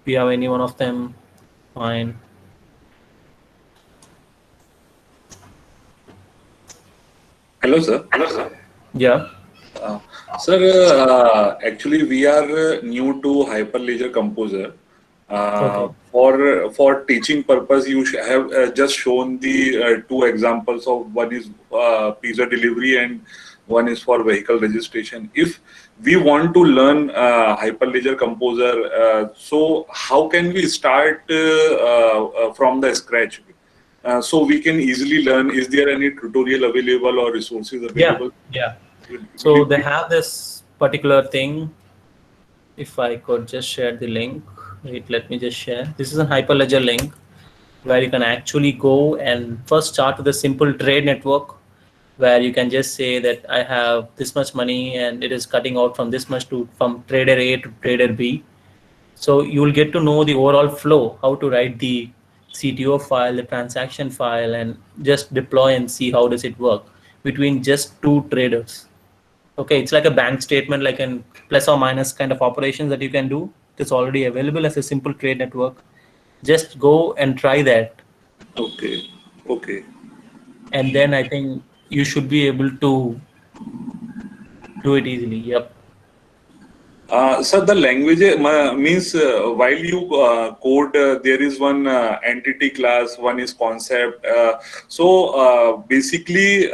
If you have any one of them, fine. Hello, sir. Yeah. Uh, Sir, actually, we are new to Hyperledger Composer. Okay. For teaching purpose, you have just shown the two examples of one is pizza delivery and one is for vehicle registration. If we want to learn Hyperledger Composer, so how can we start from the scratch? So we can easily learn. Is there any tutorial available or resources Yeah. available? Yeah. Will So you they please? have this particular thing. If I could just share the link. Wait, let me just share. This is a Hyperledger link where you can actually go and first start with a simple trade network where you can just say that I have this much money and it is cutting out from this much to from trader A to trader B. So you will get to know the overall flow, how to write the CTO file, the transaction file, and just deploy and see how does it work between just two traders. Okay, it's like a bank statement, like an plus or minus kind of operations that you can do. It's already available as a simple trade network. Just go and try that, Okay, okay. and then I think you should be able to do it easily. Yep. So the language means while you code, there is one entity class, one is concept. Basically,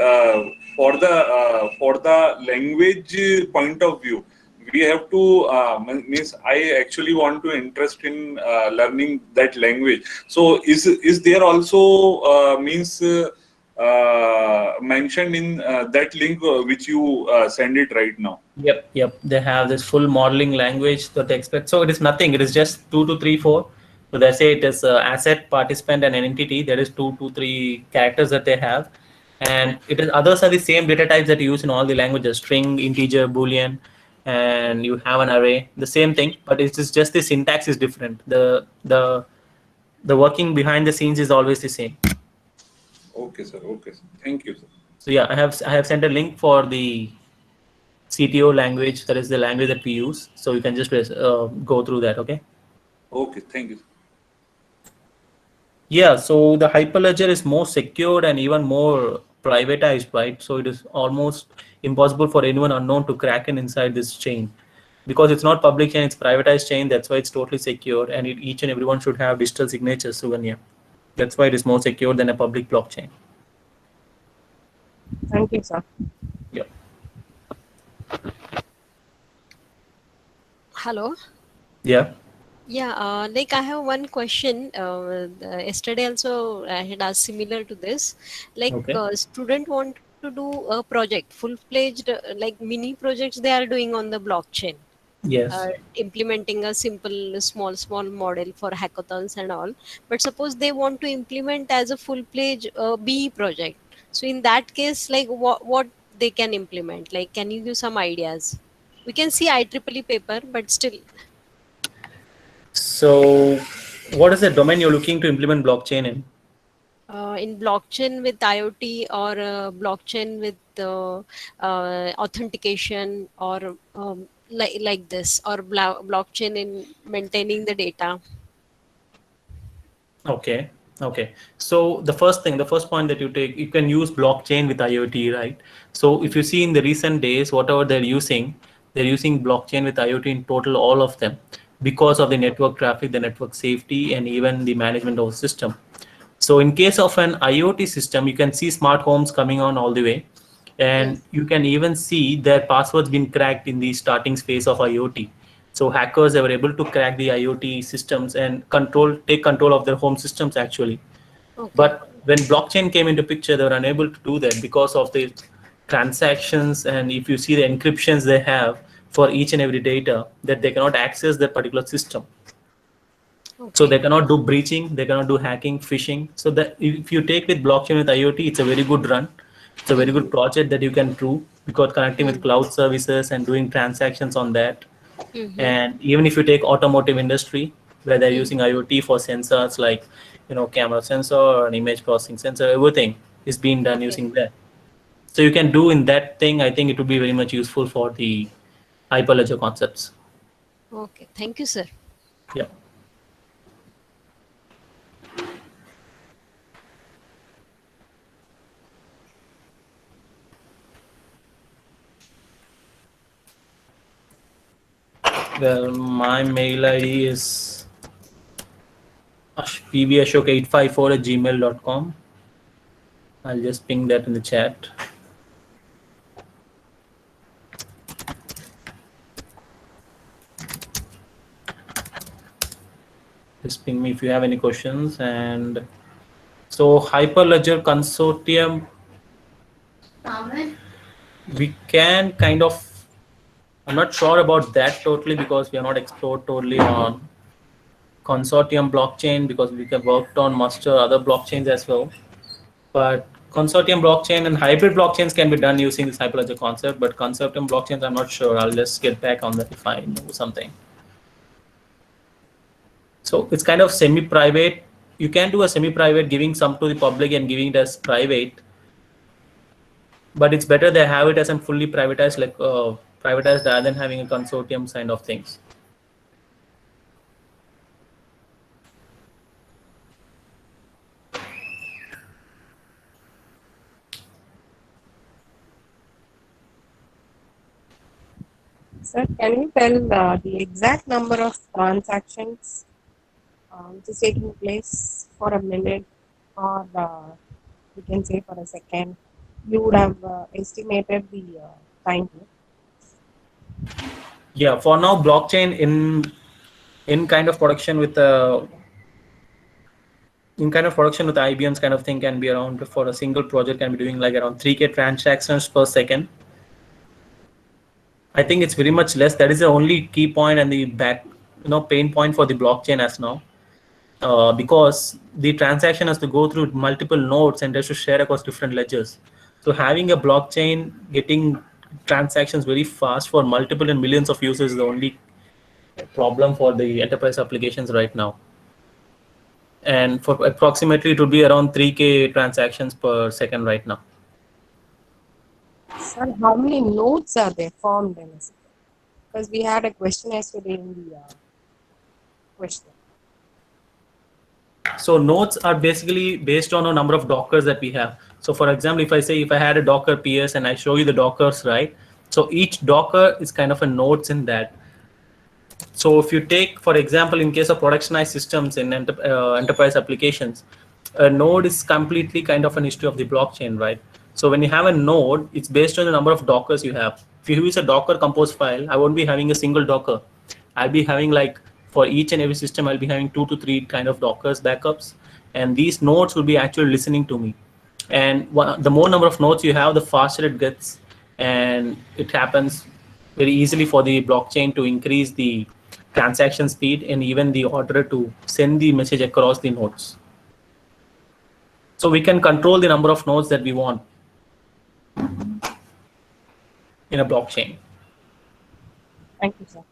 for the language point of view, we have to means I actually want to interest in learning that language. So is there also means mentioned in that link which you send it right now? Yep, yep. They have this full modeling language that they expect. So it is nothing. It is just two to three, four. So they say it is asset, participant, and an entity. There is two to three characters that they have, and it is others are the same data types that you use in all the languages: string, integer, boolean, and you have an array. The same thing, but it is just the syntax is different. The working behind the scenes is always the same. Okay, sir. Okay, sir. Thank you, sir. So yeah, I have sent a link for the CTO language. That is the language that we use. So you can just go through that. Okay. Okay, thank you. Yeah. So the Hyperledger is more secured and even more privatized, right? So it is almost impossible for anyone unknown to crack in inside this chain because it's not public chain, it's privatized chain. That's why it's totally secure, and each and everyone should have digital signatures. So when yeah, that's why it is more secure than a public blockchain. Thank you, sir. Yeah. Hello. Yeah. Yeah, like I have one question. Yesterday also I had asked similar to this. Like Okay. student want to do a project, full-fledged like mini projects they are doing on the blockchain, Yes. implementing a simple small model for hackathons and all. But suppose they want to implement as a full-fledged BE project. So in that case, like what they can implement? Like, can you give some ideas? We can see IEEE paper, but still. So what is the domain you're looking to implement blockchain in? In blockchain with IoT or blockchain with authentication or like this or blockchain in maintaining the data. Okay. Okay. So the first thing, the first point that you take, you can use blockchain with IoT, right? So if you see in the recent days, whatever they're using blockchain with IoT in total, all of them, because of the network traffic, the network safety, and even the management of the system. So in case of an IoT system, you can see smart homes coming on all the way, and Yes. you can even see their passwords been cracked in the starting phase of IoT. So hackers they were able to crack the IoT systems and take control of their home systems actually. Okay. But when blockchain came into picture, they were unable to do that because of the transactions, and if you see the encryptions they have for each and every data, that they cannot access that particular system. So Okay. they cannot do breaching, they cannot do hacking, phishing. So that if you take with blockchain with IoT, it's a very good run. It's a very Mm-hmm. good project that you can do because connecting with Mm-hmm. cloud services and doing transactions on that. Mm-hmm. And even if you take automotive industry, where they're Mm-hmm. using IoT for sensors like camera sensor and image processing sensor, everything is being done Okay. using that. So you can do in that thing. I think it would be very much useful for the Hyperledger concepts. Okay. Thank you, sir. Yeah. Well, my mail ID is pvashok854@gmail.com. I'll just ping that in the chat. Just ping me if you have any questions. And so Hyperledger Consortium, we can kind of, I'm not sure about that totally because we are not explored totally on consortium blockchain, because we have worked on master other blockchains as well. But consortium blockchain and hybrid blockchains can be done using this Hyperledger concept, but consortium blockchains, I'm not sure. I'll just get back on that if I know something. So it's kind of semi-private. You can do a semi-private, giving some to the public and giving it as private. But it's better they have it as a fully privatized, like privatized, rather than having a consortium kind of things. Sir, can you tell the exact number of transactions which is taking place for a minute, or we can say for a second? You would have estimated the time. Yeah, for now, blockchain in kind of production with IBM's kind of thing can be around, for a single project can be doing like around 3K transactions per second. I think it's very much less. That is the only key point and the pain point for the blockchain as now, because the transaction has to go through multiple nodes and has to share across different ledgers. So having a blockchain getting transactions very fast for multiple and millions of users is the only problem for the enterprise applications right now. And for approximately, it would be around 3K transactions per second right now. Sir, how many nodes are there formed in a second? Because we had a question yesterday in the question. So nodes are basically based on a number of Dockers that we have. So for example, if I had a Docker PS and I show you the Dockers, right? So each Docker is kind of a nodes in that. So if you take, for example, in case of productionized systems in enterprise applications, a node is completely kind of an history of the blockchain, right? So when you have a node, it's based on the number of Dockers you have. If you use a Docker compose file, I won't be having a single Docker. I'll be having, like, for each and every system, I'll be having 2 to 3 kind of Dockers backups. And these nodes will be actually listening to me. And the more number of nodes you have, the faster it gets. And it happens very easily for the blockchain to increase the transaction speed and even the order to send the message across the nodes. So we can control the number of nodes that we want in a blockchain. Thank you, sir.